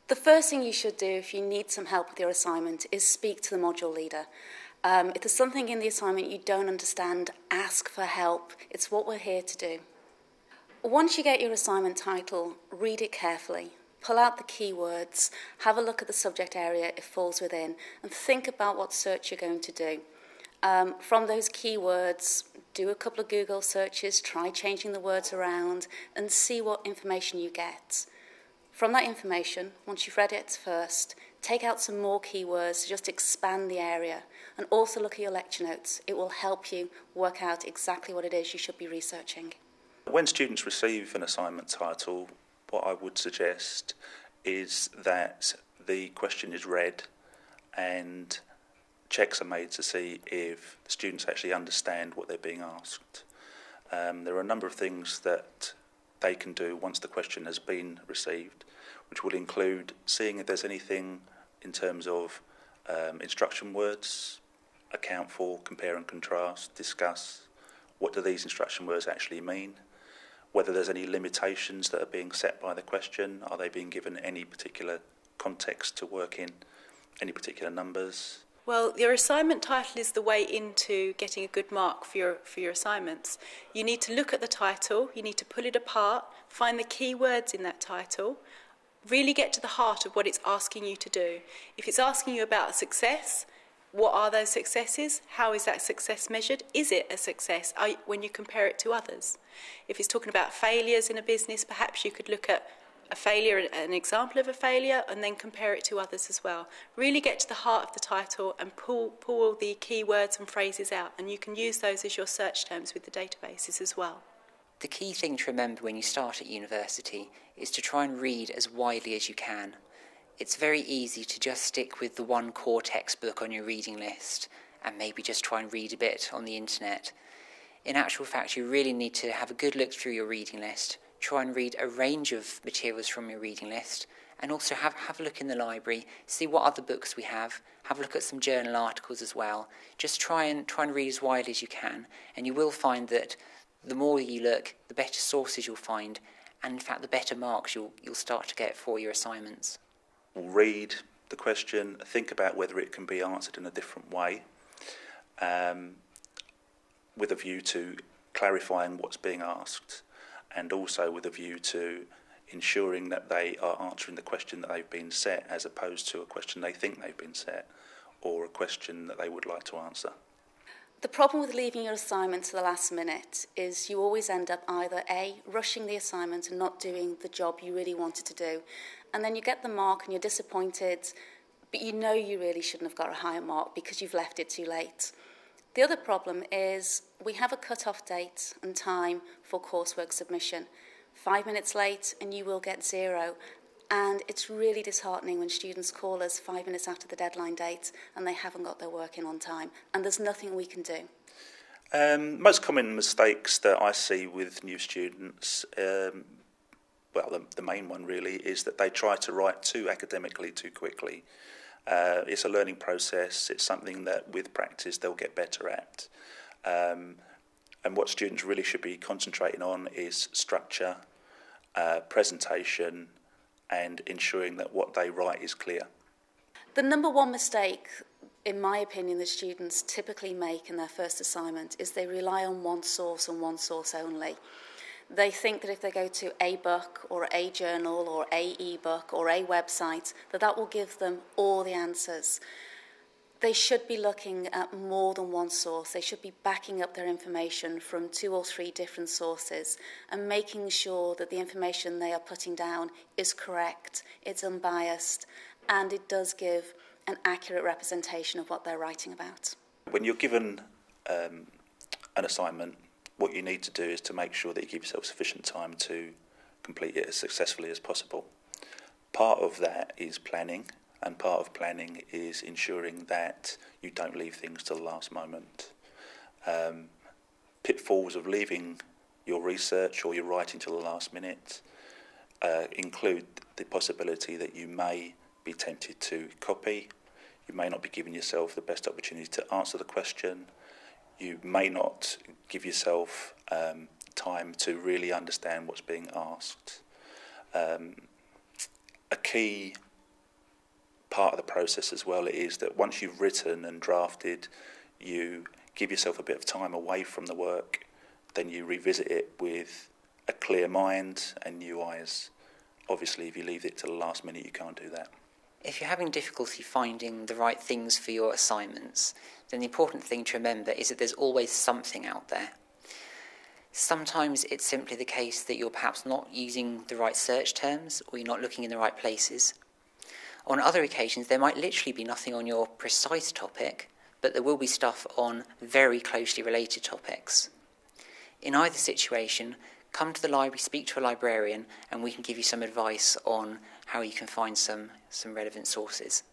The first thing you should do if you need some help with your assignment is speak to the module leader. If there's something in the assignment you don't understand, ask for help. It's what we're here to do. Once you get your assignment title, read it carefully. Pull out the keywords, have a look at the subject area it falls within, and think about what search you're going to do. From those keywords, do a couple of Google searches, try changing the words around, and see what information you get. From that information, once you've read it first, take out some more keywords to just expand the area, and also look at your lecture notes. It will help you work out exactly what it is you should be researching. When students receive an assignment title, what I would suggest is that the question is read and checks are made to see if the students actually understand what they're being asked. There are a number of things that they can do once the question has been received, which will include seeing if there's anything in terms of instruction words, account for, compare and contrast, discuss. What do these instruction words actually mean? Whether there's any limitations that are being set by the question. Are they being given any particular context to work in, any particular numbers? Well, your assignment title is the way into getting a good mark for your assignments. You need to look at the title, you need to pull it apart, find the key words in that title, really get to the heart of what it's asking you to do. If it's asking you about success, what are those successes? How is that success measured? Is it a success when you compare it to others? If it's talking about failures in a business, perhaps you could look at a failure, an example of a failure, and then compare it to others as well. Really get to the heart of the title and pull all the key words and phrases out, and you can use those as your search terms with the databases as well. The key thing to remember when you start at university is to try and read as widely as you can. It's very easy to just stick with the one core textbook on your reading list and maybe just try and read a bit on the internet. In actual fact, you really need to have a good look through your reading list, try and read a range of materials from your reading list, and also have a look in the library, see what other books we have a look at some journal articles as well. Just try and read as widely as you can, and you will find that the more you look, the better sources you'll find, and in fact the better marks you'll start to get for your assignments. Read the question, think about whether it can be answered in a different way, with a view to clarifying what's being asked, and also with a view to ensuring that they are answering the question that they've been set, as opposed to a question they think they've been set, or a question that they would like to answer. The problem with leaving your assignment to the last minute is you always end up either A, rushing the assignment and not doing the job you really wanted to do, and then you get the mark and you're disappointed, but you know you really shouldn't have got a higher mark because you've left it too late. The other problem is we have a cut-off date and time for coursework submission. 5 minutes late and you will get 0. And it's really disheartening when students call us 5 minutes after the deadline date and they haven't got their work in on time. And there's nothing we can do. Most common mistakes that I see with new students, the main one really, is that they try to write too academically too quickly. It's a learning process. It's something that with practice they'll get better at. And what students really should be concentrating on is structure, presentation, and ensuring that what they write is clear. The number one mistake, in my opinion, that students typically make in their first assignment is they rely on one source and one source only. They think that if they go to a book or a journal or a e-book or a website, that will give them all the answers. They should be looking at more than one source. They should be backing up their information from 2 or 3 different sources and making sure that the information they are putting down is correct, it's unbiased, and it does give an accurate representation of what they're writing about. When you're given an assignment, what you need to do is to make sure that you give yourself sufficient time to complete it as successfully as possible. Part of that is planning. And part of planning is ensuring that you don't leave things to the last moment. Pitfalls of leaving your research or your writing till the last minute include the possibility that you may be tempted to copy. You may not be giving yourself the best opportunity to answer the question. You may not give yourself time to really understand what's being asked. A key part of the process as well. It is that once you've written and drafted, you give yourself a bit of time away from the work, then you revisit it with a clear mind and new eyes. Obviously, if you leave it to the last minute, you can't do that. If you're having difficulty finding the right things for your assignments, then the important thing to remember is that there's always something out there. Sometimes it's simply the case that you're perhaps not using the right search terms, or you're not looking in the right places. On other occasions, there might literally be nothing on your precise topic, but there will be stuff on very closely related topics. In either situation, come to the library, speak to a librarian, and we can give you some advice on how you can find some relevant sources.